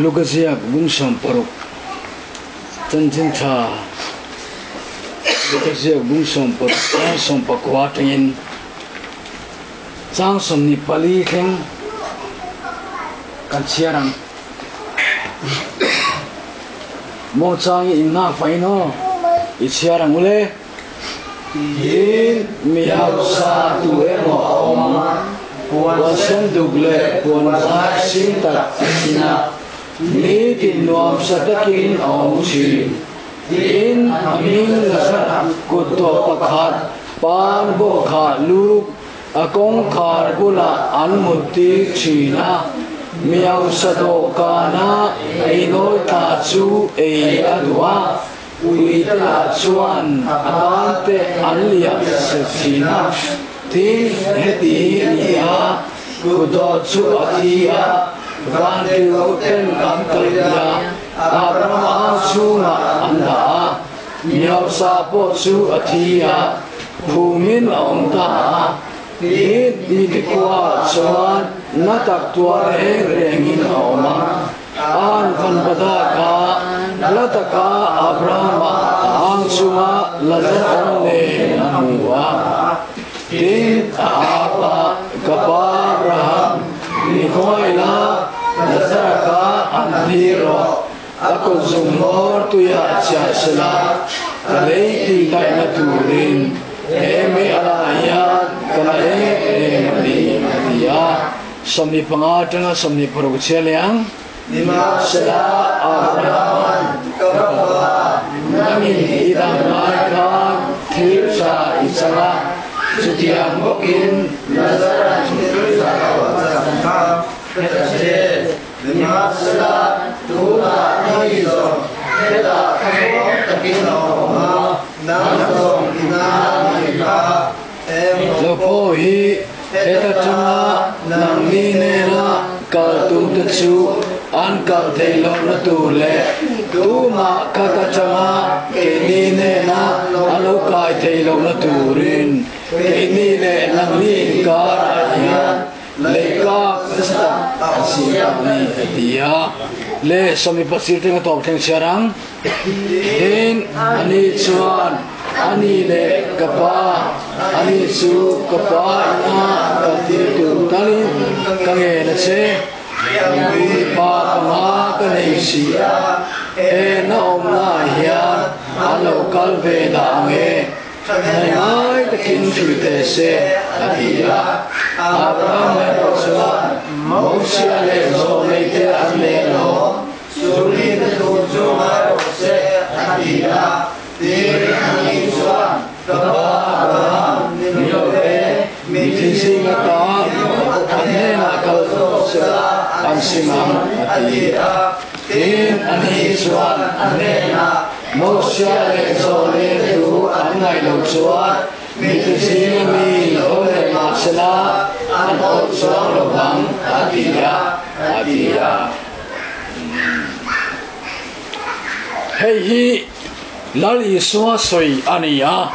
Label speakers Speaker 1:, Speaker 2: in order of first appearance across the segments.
Speaker 1: Lugazia Bungsam Paruk Tanjin Cha Lugazia Bungsam Paruk Som Pakwatin Chang Som Nipali Thing Kanchiarang Mo Chang Inna Faino Ichiarang Ule Yin Miyausa Tuemo Oma Wasan Dugle Pon Sinta Sina Ni Tin Nuam Satakin Om Chi In Amin Lasan Kuto Pakhat Pan Bo Kha Lu Akong Khar Gula Anmuti China Miao Sato Kana Inoi Ta Chu E Adwa Uitla Chuan Apante Alia Sina Tin Heti Nia Kudo Chu Atia Van Kiloten Kamkalia Abraham Chuna Anda Miao Sapo Chu Atia Pumin Omta Midikwa Chuan Natak Tua Rengin Oma An Van Badaka Lataka Abraham Angshuma Lazar Ole Namua Tin Apa Kapa Abraham Nikoila Lazaraka Andiro Ako Zumor Tuya Chasala Kalei Taina Turin Eme Alaya Kalae Madia Somni Pangatanga Somni Parucheliang Nima Sela Abraham Kapapa Nami Idang Maika Tirsa Isala Sutiang Bokin Lazara Tirsa Kawasangka Ketase Nima Sela Tula Niso Keta Kakwa Takino Ma Namsong Ina Nika Lopo Hi Eta Tama Nami Nena Kaltung Tetsu An Kal Telo Natule Tuma Kata Tama Kenine Na Alukai Telo Naturin Kenine Nangin Karaya Leka Pesta Asiani Dia Le Somi Pasir Tengah Top Teng Siarang Hin Ani Chuan Ani Le Kapa Ani Su Kapa Ina Katitu Tali Kange Nase Pa Panga Kanesia Na Omna Hian Alo Kalve Dange Nai Takin Tutese Adia Abraham Rosuan Mosia Le Zolete Alelo Suli Tujuma Rose Adia Diri Ani Suan Kapa Abraham Niyobe Mitisingata Anena Kalosela Ansimam Adia Din Ani Suan Anena Mosia Le Zoletu Anai Lusuan Mitisingami Ole Masela Anot Suan Lobang Adia Hei Lali Suwa Soi Ania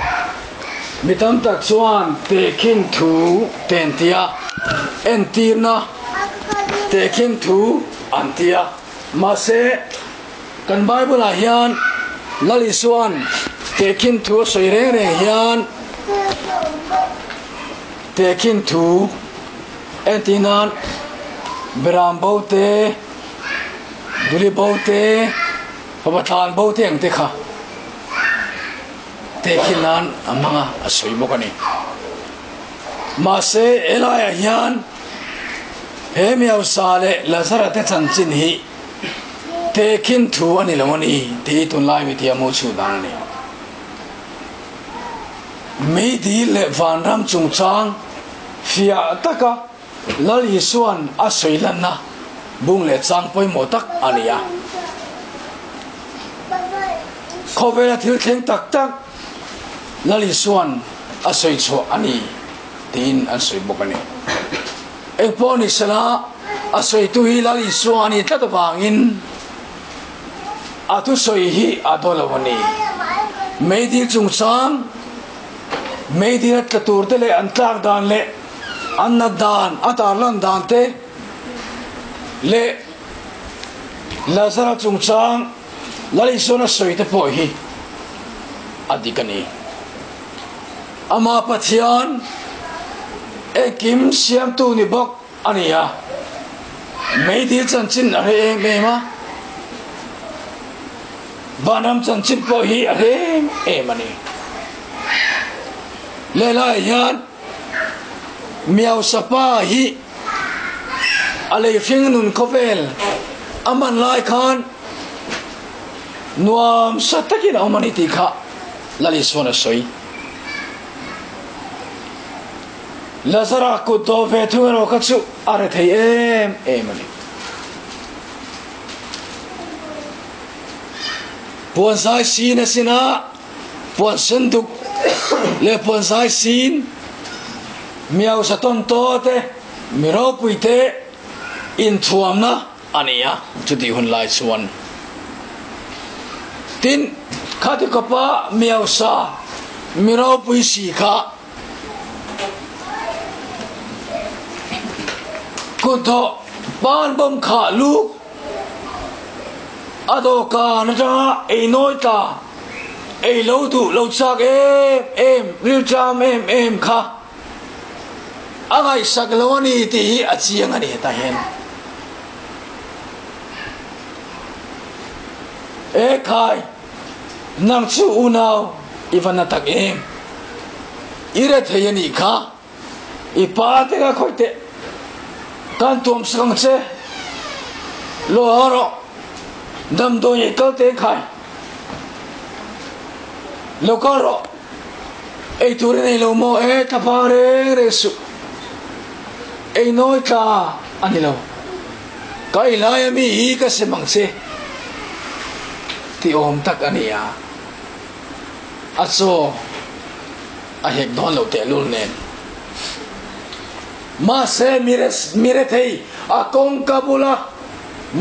Speaker 1: Mitam Tak Suan Tekin Tu Tentia Entina Tekin Tu Antia Mase Kan Bible Ahian Lali Suan Tekin Tu Soi Rere Hian Tekin Tu Entina Beram Bote Duli Bote Pabatan Bote Ang Teka Tekinan ang mga asoy mo kani. Mase elaya yan. Hemiyaw sale Lazara te chanchin hi. Tekin tu anilamani. Ti tun lai miti amu chudang ni. Midi le vanram chung chang. Fia taka lali suan asoy lan na. Bung le chang poy motak aniya. Kovela til keng tak tak. Lali suan asoy cho ani tin asoy bokani ekponi sala asoy tu hi lali suani tatawangin atu soy hi adolawani meidi chungchang meidi atlatur tele antlak dan le annadan atarlan dante le Lazarus chung chang lali sona soi te po hi adikani ama pathian ekim siam tu ni bok ania mei di chan chin are me ma banam chan chin po hi are e mani le la yan miao sapa hi alei fing nun kovel aman lai khan nuam satakin amani ti kha lali sona soi Lazarus ko to ve thungero ka chu are thei em ani pon sai sin asina pon senduk le pon sai sin miao sa ton to te miro puite in thuam na ania chudi hun lai chuan tin khati kapa miao sa miro pui si kha kuto ban bom kha lu ado ka na cha ei noi ta ei lo tu lo chak em ril cham em kha angai sakloni ti achiang ani ta hen e khai nang chu unau ivana tak em ire theyani kha ipa te ka khoite kan tom sang che lo haro dam do ye kal te khai lo karo ei tur nei lo mo e ta pare resu ei noi ta ani lo kai lai mi hi ka se mang che ti om tak ania aso a hek don lo te lul nen ma se mire thei a kong kabula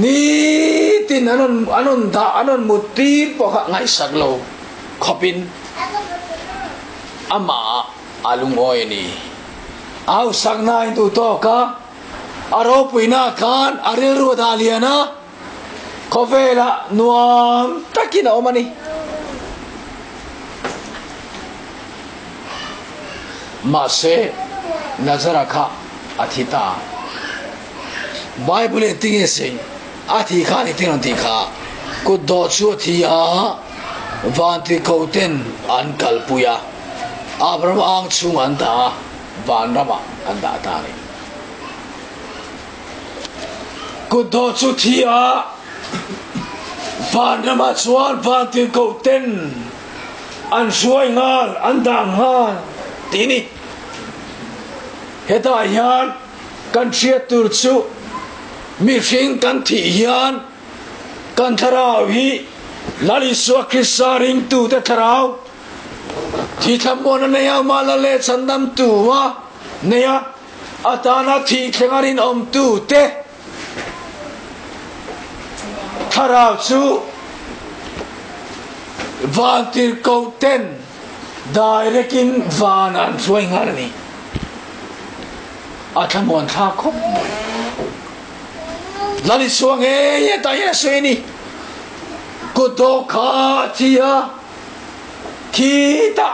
Speaker 1: ni tin anon muti po kha ngai saklo khopin ama alung oi ni au sakna tu to ka aro puina khan aril ru daliana khovela nuam takina omani ma se nazara kha athita bible tinge se athi kha ni tin ti kha ku do chu thi a vanti koten an kalpuya abraham ang chung anta banrama anda ta ni ku do chu thi a banrama chuan vanti koten an suai ngal an dang ha tini heta hian kan chiat tur chu mi hring kan thi hian kan tharau hi lali suwa krisaring tu te tharau thi thamon neya mala le chandam tu wa neya atana thi thengarin om tu te tharau chu vantir koten directin van an suai ngarani athamon tha khop lali suang ye ta ye suini kuto kha thia kita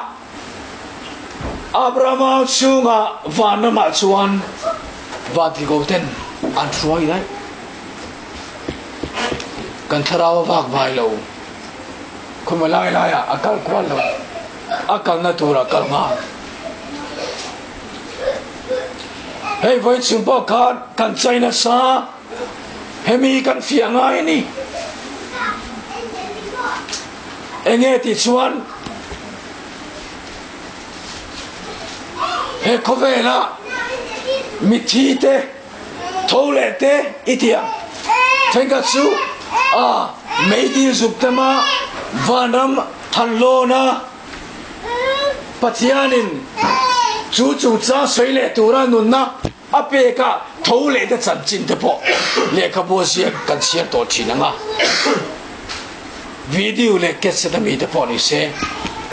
Speaker 1: abrama sunga vanama chuan vati goten an suai dai kan tharaw vak vai lo khumalai lai akal kwal lo akal na tura kalma hey voi chumpo khan kan chaina sa hemi kan fiangai ni enge ti chuan he khovela mithi te thole te itia thenga chu a meidi zuptama vanam thanlona pathianin chu cha soile tura nunna apeka thole te chanchin te po lekha bo sia kan sia to thinanga video le ke se da mi te po ni se